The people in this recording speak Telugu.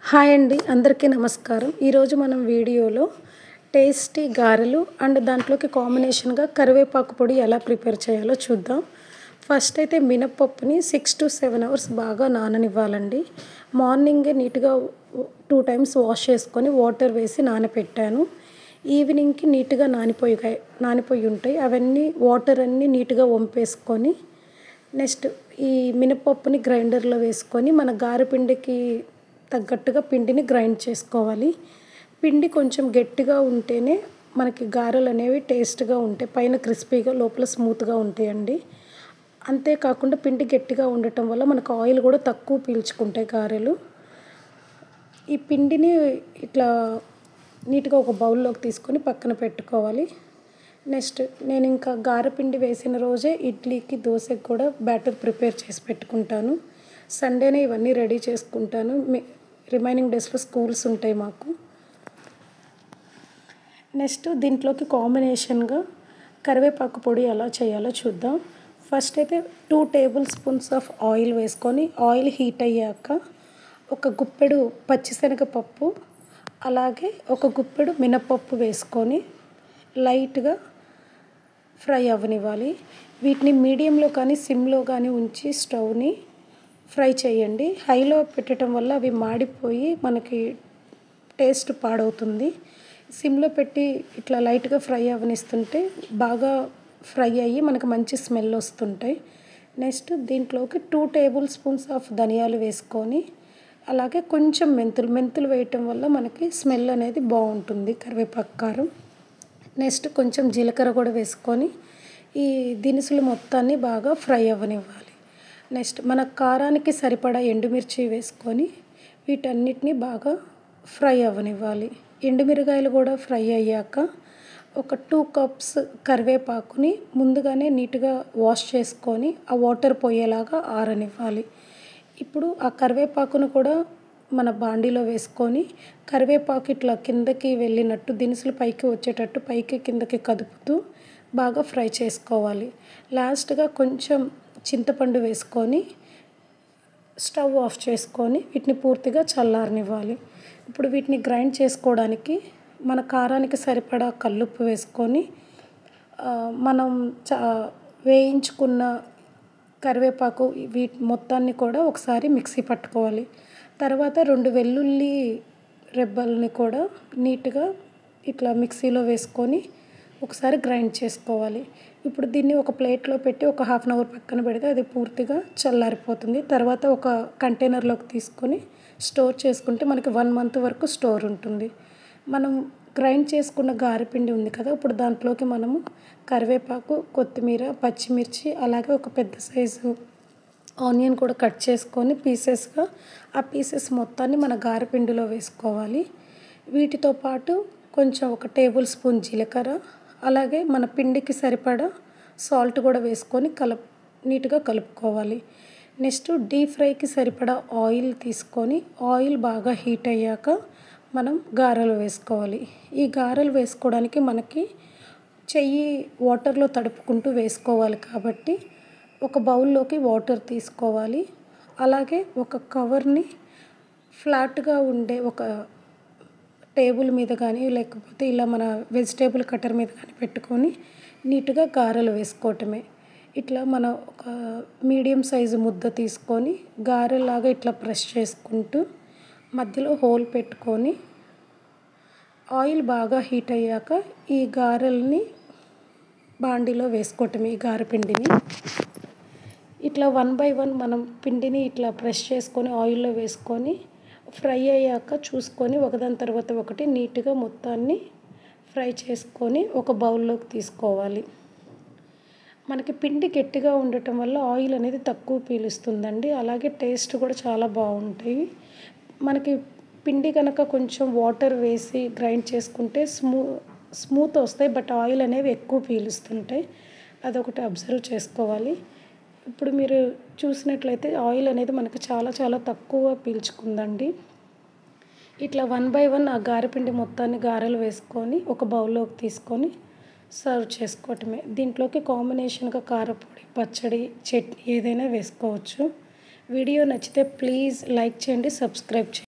హాయ్ అండి, అందరికీ నమస్కారం. ఈరోజు మనం వీడియోలో టేస్టీ గారెలు అండ్ దాంట్లోకి కాంబినేషన్గా కరివేపాకు పొడి ఎలా ప్రిపేర్ చేయాలో చూద్దాం. ఫస్ట్ అయితే మినప్పప్పుని 6 to 7 hours బాగా నాననివ్వాలండి. మార్నింగే నీట్గా 2 times వాష్ చేసుకొని వాటర్ వేసి నానపెట్టాను. ఈవినింగ్కి నీట్గా నానిపోయి ఉంటాయి. అవన్నీ వాటర్ అన్నీ నీట్గా వంపేసుకొని నెక్స్ట్ ఈ మినపప్పుని గ్రైండర్లో వేసుకొని మన గారెపిండికి తగ్గట్టుగా పిండిని గ్రైండ్ చేసుకోవాలి. పిండి కొంచెం గట్టిగా ఉంటేనే మనకి గారెలు అనేవి టేస్ట్గా ఉంటాయి. పైన క్రిస్పీగా లోపల స్మూత్గా ఉంటాయండి. అంతేకాకుండా పిండి గట్టిగా ఉండటం వల్ల మనకు ఆయిల్ కూడా తక్కువ పీల్చుకుంటాయి గారెలు. ఈ పిండిని ఇట్లా నీట్గా ఒక బౌల్లోకి తీసుకొని పక్కన పెట్టుకోవాలి. నెక్స్ట్ నేను ఇంకా గారెపిండి వేసిన రోజే ఇడ్లీకి దోశకి కూడా బ్యాటర్ ప్రిపేర్ చేసి పెట్టుకుంటాను. సండేనే ఇవన్నీ రెడీ చేసుకుంటాను. రిమైనింగ్ డేస్లో స్కూల్స్ ఉంటాయి మాకు. నెక్స్ట్ దీంట్లోకి కాంబినేషన్గా కరివేపాకు పొడి ఎలా చేయాలో చూద్దాం. ఫస్ట్ అయితే 2 tablespoons ఆఫ్ ఆయిల్ వేసుకొని ఆయిల్ హీట్ అయ్యాక ఒక గుప్పెడు పచ్చిశనగపప్పు అలాగే ఒక గుప్పెడు మినపప్పు వేసుకొని లైట్గా ఫ్రై అవ్వనివ్వాలి. వీటిని మీడియంలో కానీ సిమ్లో కానీ ఉంచి స్టవ్ని ఫ్రై చేయండి. హైలో పెట్టడం వల్ల అవి మాడిపోయి మనకి టేస్ట్ పాడవుతుంది. సిమ్లో పెట్టి ఇట్లా లైట్గా ఫ్రై అవ్వనిస్తుంటే బాగా ఫ్రై అయ్యి మనకు మంచి స్మెల్ వస్తుంటాయి. నెక్స్ట్ దీంట్లోకి 2 tablespoons ఆఫ్ ధనియాలు వేసుకొని అలాగే కొంచెం మెంతులు వేయటం వల్ల మనకి స్మెల్ అనేది బాగుంటుంది కరివేపాకు కారం. నెక్స్ట్ కొంచెం జీలకర్ర కూడా వేసుకొని ఈ దినుసులు మొత్తాన్ని బాగా ఫ్రై అవ్వనివ్వాలి. నెక్స్ట్ మన కారానికి సరిపడా ఎండుమిర్చి వేసుకొని వీటన్నిటిని బాగా ఫ్రై అవ్వనివ్వాలి. ఎండుమిరగాయలు కూడా ఫ్రై అయ్యాక ఒక 2 cups కరివేపాకుని ముందుగానే నీట్గా వాష్ చేసుకొని ఆ వాటర్ పోయేలాగా ఆరనివ్వాలి. ఇప్పుడు ఆ కరివేపాకును కూడా మన బాండీలో వేసుకొని కరివేపాకు ఇట్లా కిందకి వెళ్ళినట్టు దినుసులు పైకి వచ్చేటట్టు పైకి కిందకి కదుపుతూ బాగా ఫ్రై చేసుకోవాలి. లాస్ట్గా కొంచెం చింతపండు వేసుకొని స్టవ్ ఆఫ్ చేసుకొని వీటిని పూర్తిగా చల్లారనివ్వాలి. ఇప్పుడు వీటిని గ్రైండ్ చేసుకోవడానికి మన కారానికి సరిపడా కల్లుప్పు వేసుకొని మనం వేయించుకున్న కరివేపాకు వీటి మొత్తాన్ని కూడా ఒకసారి మిక్సీ పట్టుకోవాలి. తర్వాత 2 వెల్లుల్లి రెబ్బల్ని కూడా నీట్గా ఇట్లా మిక్సీలో వేసుకొని ఒకసారి గ్రైండ్ చేసుకోవాలి. ఇప్పుడు దీన్ని ఒక ప్లేట్లో పెట్టి ఒక 1/2 hour పక్కన పెడితే అది పూర్తిగా చల్లారిపోతుంది. తర్వాత ఒక కంటైనర్లోకి తీసుకొని స్టోర్ చేసుకుంటే మనకి 1 month వరకు స్టోర్ ఉంటుంది. మనం గ్రైండ్ చేసుకున్న గారెపిండి ఉంది కదా, ఇప్పుడు దాంట్లోకి మనము కరివేపాకు, కొత్తిమీర, పచ్చిమిర్చి అలాగే ఒక పెద్ద సైజు ఆనియన్ కూడా కట్ చేసుకొని పీసెస్గా ఆ పీసెస్ మొత్తాన్ని మన గారెపిండిలో వేసుకోవాలి. వీటితో పాటు కొంచెం ఒక tablespoon జీలకర్ర అలాగే మన పిండికి సరిపడా సాల్ట్ కూడా వేసుకొని నీట్గా కలుపుకోవాలి. నెక్స్ట్ డీప్ ఫ్రైకి సరిపడా ఆయిల్ తీసుకొని ఆయిల్ బాగా హీట్ అయ్యాక మనం గారెలు వేసుకోవాలి. ఈ గారెలు వేసుకోవడానికి మనకి చెయ్యి వాటర్లో తడుపుకుంటూ వేసుకోవాలి కాబట్టి ఒక బౌల్లోకి వాటర్ తీసుకోవాలి. అలాగే ఒక కవర్ని ఫ్లాట్గా ఉండే ఒక టేబుల్ మీద కానీ లేకపోతే ఇలా మన వెజిటేబుల్ కట్టర్ మీద కానీ పెట్టుకొని నీట్గా గారెలు వేసుకోవటమే. ఇట్లా మన ఒక మీడియం సైజు ముద్ద తీసుకొని గారెలాగా ఇట్లా ప్రెస్ చేసుకుంటూ మధ్యలో హోల్ పెట్టుకొని ఆయిల్ బాగా హీట్ అయ్యాక ఈ గారెల్ని బాండీలో వేసుకోవటమే. ఈ గారెపిండిని ఇట్లా 1 by 1 మనం పిండిని ఇట్లా ప్రెస్ చేసుకొని ఆయిల్లో వేసుకొని ఫ్రై అయ్యాక చూసుకొని ఒకదాని తర్వాత ఒకటి నీట్గా మొత్తాన్ని ఫ్రై చేసుకొని ఒక బౌల్లోకి తీసుకోవాలి. మనకి పిండి గట్టిగా ఉండటం వల్ల ఆయిల్ అనేది తక్కువ పీలుస్తుందండి. అలాగే టేస్ట్ కూడా చాలా బాగుంటాయి. మనకి పిండి కనుక కొంచెం వాటర్ వేసి గ్రైండ్ చేసుకుంటే స్మూత్ వస్తాయి, బట్ ఆయిల్ అనేవి ఎక్కువ పీలుస్తుంటాయి. అదొకటి అబ్జర్వ్ చేసుకోవాలి. ఇప్పుడు మీరు చూసినట్లయితే ఆయిల్ అనేది మనకు చాలా తక్కువ పీల్చుకుందండి. ఇట్లా 1 by 1 ఆ గారెపిండి మొత్తాన్ని గారెలు వేసుకొని ఒక బౌల్లోకి తీసుకొని సర్వ్ చేసుకోవటమే. దీంట్లోకి కాంబినేషన్గా కారపొడి, పచ్చడి, చట్నీ ఏదైనా వేసుకోవచ్చు. వీడియో నచ్చితే ప్లీజ్ లైక్ చేయండి, సబ్స్క్రైబ్ చేయండి.